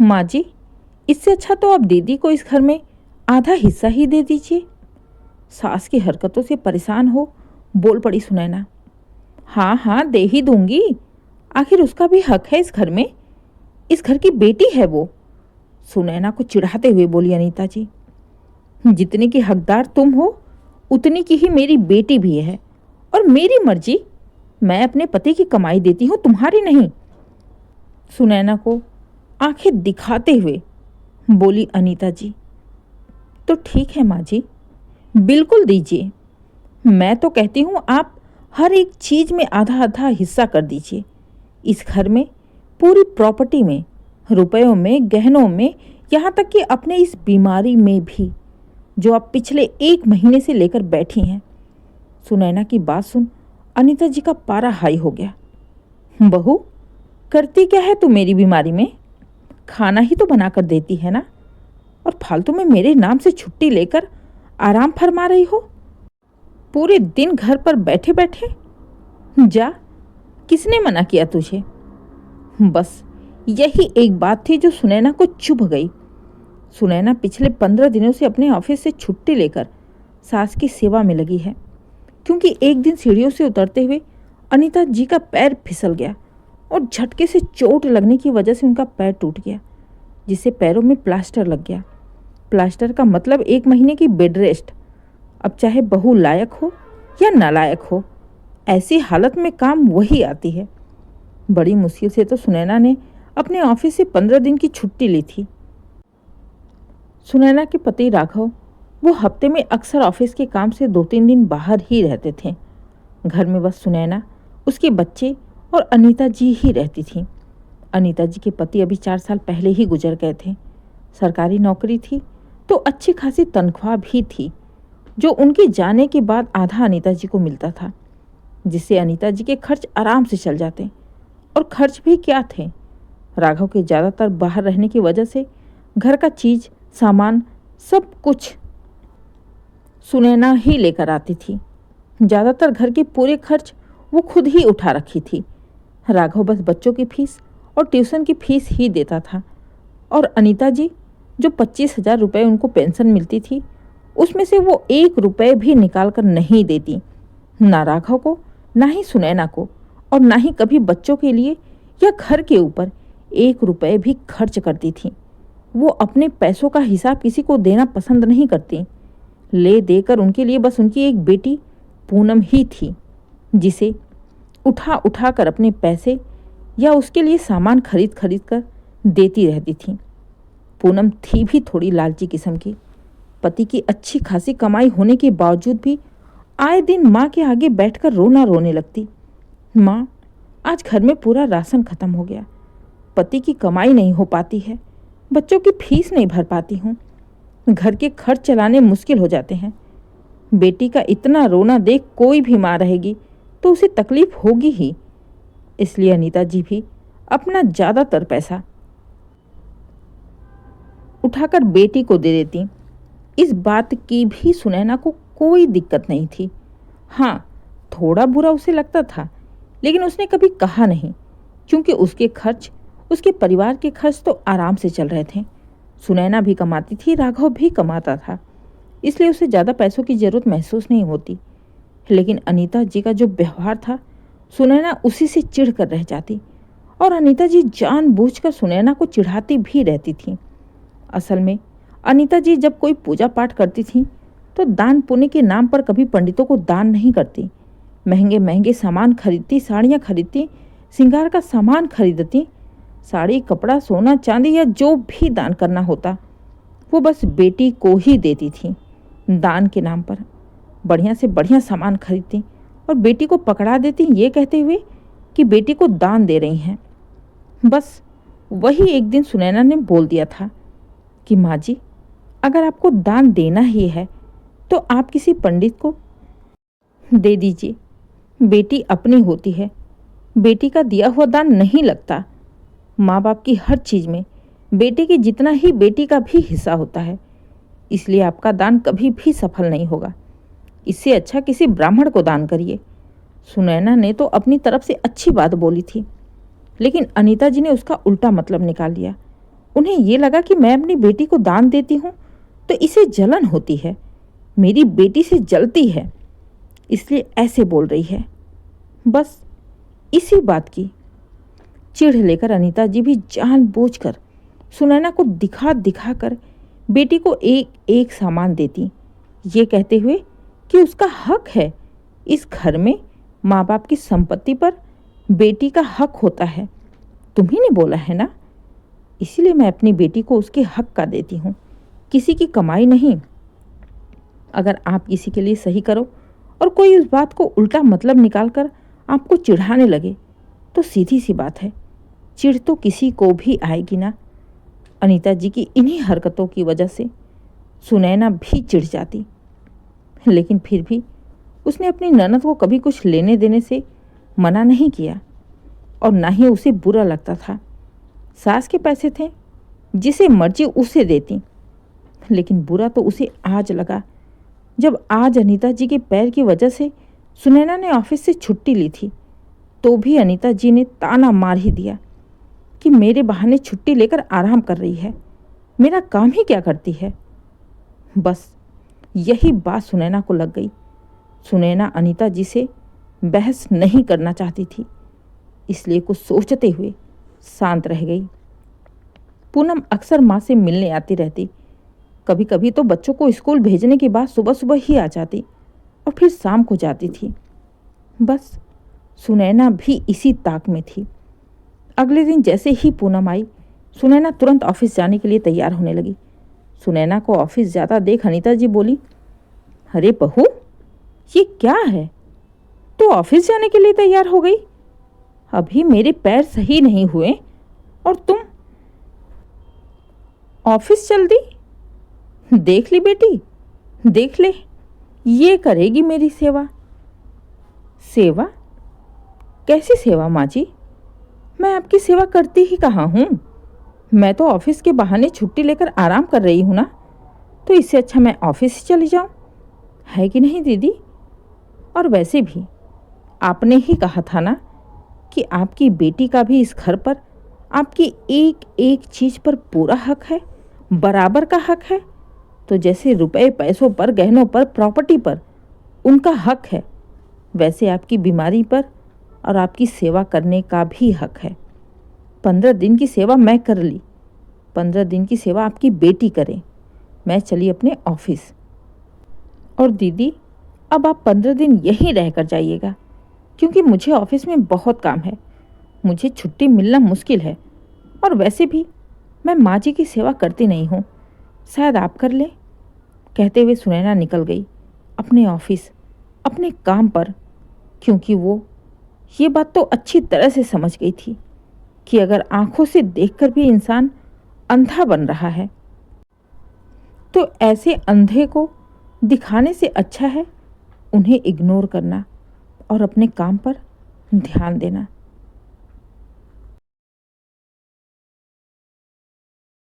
माँ जी, इससे अच्छा तो आप दीदी को इस घर में आधा हिस्सा ही दे दीजिए। सास की हरकतों से परेशान हो बोल पड़ी सुनैना। हाँ हाँ, दे ही दूंगी, आखिर उसका भी हक है इस घर में, इस घर की बेटी है वो। सुनैना को चिढ़ाते हुए बोली अनीता जी। जितनी की हकदार तुम हो उतनी की ही मेरी बेटी भी है, और मेरी मर्जी, मैं अपने पति की कमाई देती हूँ, तुम्हारी नहीं। सुनैना को आंखें दिखाते हुए बोली अनीता जी। तो ठीक है माँ जी, बिल्कुल दीजिए। मैं तो कहती हूँ आप हर एक चीज में आधा आधा हिस्सा कर दीजिए। इस घर में पूरी प्रॉपर्टी में, रुपयों में, गहनों में, यहाँ तक कि अपने इस बीमारी में भी, जो आप पिछले 1 महीने से लेकर बैठी हैं। सुनैना की बात सुन अनीता जी का पारा हाई हो गया। बहू, करती क्या है तू मेरी बीमारी में? खाना ही तो बनाकर देती है ना, और फालतू में मेरे नाम से छुट्टी लेकर आराम फरमा रही हो पूरे दिन घर पर बैठे बैठे। जा, किसने मना किया तुझे? बस यही एक बात थी जो सुनैना को चुभ गई। सुनैना पिछले 15 दिनों से अपने ऑफिस से छुट्टी लेकर सास की सेवा में लगी है, क्योंकि एक दिन सीढ़ियों से उतरते हुए अनीता जी का पैर फिसल गया और झटके से चोट लगने की वजह से उनका पैर टूट गया, जिससे पैरों में प्लास्टर लग गया। प्लास्टर का मतलब 1 महीने की बेड रेस्ट। अब चाहे बहू लायक हो या नालायक हो, ऐसी हालत में काम वही आती है। बड़ी मुश्किल से तो सुनैना ने अपने ऑफिस से 15 दिन की छुट्टी ली थी। सुनैना के पति राघव, वो हफ्ते में अक्सर ऑफिस के काम से 2-3 दिन बाहर ही रहते थे। घर में बस सुनैना, उसके बच्चे और अनीता जी ही रहती थीं। अनीता जी के पति अभी 4 साल पहले ही गुजर गए थे। सरकारी नौकरी थी तो अच्छी खासी तनख्वाह भी थी, जो उनके जाने के बाद आधा अनीता जी को मिलता था, जिससे अनीता जी के खर्च आराम से चल जाते। और खर्च भी क्या थे, राघव के ज़्यादातर बाहर रहने की वजह से घर का चीज सामान सब कुछ सुनैना ही लेकर आती थी। ज़्यादातर घर के पूरे खर्च वो खुद ही उठा रखी थी। राघव बस बच्चों की फीस और ट्यूशन की फीस ही देता था, और अनीता जी जो 25,000 रुपये उनको पेंशन मिलती थी, उसमें से वो 1 रुपये भी निकाल कर नहीं देती, ना राघव को, ना ही सुनैना को, और ना ही कभी बच्चों के लिए या घर के ऊपर 1 रुपये भी खर्च करती थी। वो अपने पैसों का हिसाब किसी को देना पसंद नहीं करती। ले देकर उनके लिए बस उनकी एक बेटी पूनम ही थी, जिसे उठा उठा कर अपने पैसे या उसके लिए सामान खरीद खरीद कर देती रहती थी। पूनम थी भी थोड़ी लालची किस्म की। पति की अच्छी खासी कमाई होने के बावजूद भी आए दिन माँ के आगे बैठकर रोने लगती। माँ, आज घर में पूरा राशन खत्म हो गया, पति की कमाई नहीं हो पाती है, बच्चों की फीस नहीं भर पाती हूँ, घर के खर्च चलाने मुश्किल हो जाते हैं। बेटी का इतना रोना देख कोई भी माँ रहेगी तो उसे तकलीफ होगी ही। इसलिए अनीता जी भी अपना ज़्यादातर पैसा उठाकर बेटी को दे देती। इस बात की भी सुनैना को कोई दिक्कत नहीं थी। हाँ, थोड़ा बुरा उसे लगता था, लेकिन उसने कभी कहा नहीं, क्योंकि उसके खर्च, उसके परिवार के खर्च तो आराम से चल रहे थे। सुनैना भी कमाती थी, राघव भी कमाता था, इसलिए उसे ज़्यादा पैसों की ज़रूरत महसूस नहीं होती। लेकिन अनीता जी का जो व्यवहार था, सुनैना उसी से चिढ़ कर रह जाती, और अनीता जी जानबूझकर सुनैना को चिढ़ाती भी रहती थी। असल में अनीता जी जब कोई पूजा पाठ करती थी तो दान पुण्य के नाम पर कभी पंडितों को दान नहीं करती। महंगे महंगे सामान खरीदती, साड़ियाँ खरीदती, श्रृंगार का सामान खरीदती। साड़ी, कपड़ा, सोना, चांदी या जो भी दान करना होता वो बस बेटी को ही देती थी। दान के नाम पर बढ़िया से बढ़िया सामान खरीदती और बेटी को पकड़ा देती, ये कहते हुए कि बेटी को दान दे रही हैं। बस वही एक दिन सुनैना ने बोल दिया था कि माँ जी, अगर आपको दान देना ही है तो आप किसी पंडित को दे दीजिए। बेटी अपनी होती है, बेटी का दिया हुआ दान नहीं लगता। माँ बाप की हर चीज़ में बेटे की जितना ही बेटी का भी हिस्सा होता है, इसलिए आपका दान कभी भी सफल नहीं होगा। इससे अच्छा किसी ब्राह्मण को दान करिए। सुनैना ने तो अपनी तरफ से अच्छी बात बोली थी, लेकिन अनीता जी ने उसका उल्टा मतलब निकाल लिया। उन्हें ये लगा कि मैं अपनी बेटी को दान देती हूँ तो इसे जलन होती है, मेरी बेटी से जलती है, इसलिए ऐसे बोल रही है। बस इसी बात की चिढ़ लेकर अनीता जी भी जानबूझकर सुनैना को दिखा दिखा कर बेटी को एक एक सामान देती, ये कहते हुए कि उसका हक है, इस घर में माँ बाप की संपत्ति पर बेटी का हक होता है। तुम्ही ने बोला है ना, इसीलिए मैं अपनी बेटी को उसके हक का देती हूँ, किसी की कमाई नहीं। अगर आप किसी के लिए सही करो और कोई उस बात को उल्टा मतलब निकालकर आपको चिढ़ाने लगे तो सीधी सी बात है, चिढ़ तो किसी को भी आएगी ना। अनीता जी की इन्हीं हरकतों की वजह से सुनैना भी चिढ़ जाती, लेकिन फिर भी उसने अपनी ननद को कभी कुछ लेने देने से मना नहीं किया और ना ही उसे बुरा लगता था। सास के पैसे थे, जिसे मर्जी उसे देती, लेकिन बुरा तो उसे आज लगा जब आज अनीता जी के पैर की वजह से सुनैना ने ऑफिस से छुट्टी ली थी, तो भी अनीता जी ने ताना मार ही दिया कि मेरे बहाने छुट्टी लेकर आराम कर रही है, मेरा काम ही क्या करती है। बस यही बात सुनैना को लग गई। सुनैना अनीता जी से बहस नहीं करना चाहती थी, इसलिए कुछ सोचते हुए शांत रह गई। पूनम अक्सर माँ से मिलने आती रहती, कभी कभी तो बच्चों को स्कूल भेजने के बाद सुबह सुबह ही आ जाती और फिर शाम को जाती थी। बस सुनैना भी इसी ताक में थी। अगले दिन जैसे ही पूनम आई, सुनैना तुरंत ऑफिस जाने के लिए तैयार होने लगी। सुनैना को ऑफिस जाता देख अनीता जी बोली, अरे बहू, ये क्या है, तो ऑफिस जाने के लिए तैयार हो गई? अभी मेरे पैर सही नहीं हुए और तुम ऑफिस चल दी? देख ली बेटी, देख ले, ये करेगी मेरी सेवा। सेवा? कैसी सेवा माँ जी? मैं आपकी सेवा करती ही कहाँ हूँ? मैं तो ऑफिस के बहाने छुट्टी लेकर आराम कर रही हूँ ना, तो इससे अच्छा मैं ऑफिस ही चली जाऊँ, है कि नहीं दीदी? और वैसे भी आपने ही कहा था ना कि आपकी बेटी का भी इस घर पर आपकी एक एक चीज पर पूरा हक है, बराबर का हक है। तो जैसे रुपए पैसों पर, गहनों पर, प्रॉपर्टी पर उनका हक है, वैसे आपकी बीमारी पर और आपकी सेवा करने का भी हक है। 15 दिन की सेवा मैं कर ली, 15 दिन की सेवा आपकी बेटी करे। मैं चली अपने ऑफिस। और दीदी, अब आप 15 दिन यहीं रह कर जाइएगा, क्योंकि मुझे ऑफिस में बहुत काम है, मुझे छुट्टी मिलना मुश्किल है। और वैसे भी मैं माँ जी की सेवा करती नहीं हूँ, शायद आप कर लें। कहते हुए सुनैना निकल गई अपने ऑफिस, अपने काम पर, क्योंकि वो ये बात तो अच्छी तरह से समझ गई थी कि अगर आंखों से देखकर भी इंसान अंधा बन रहा है, तो ऐसे अंधे को दिखाने से अच्छा है उन्हें इग्नोर करना और अपने काम पर ध्यान देना।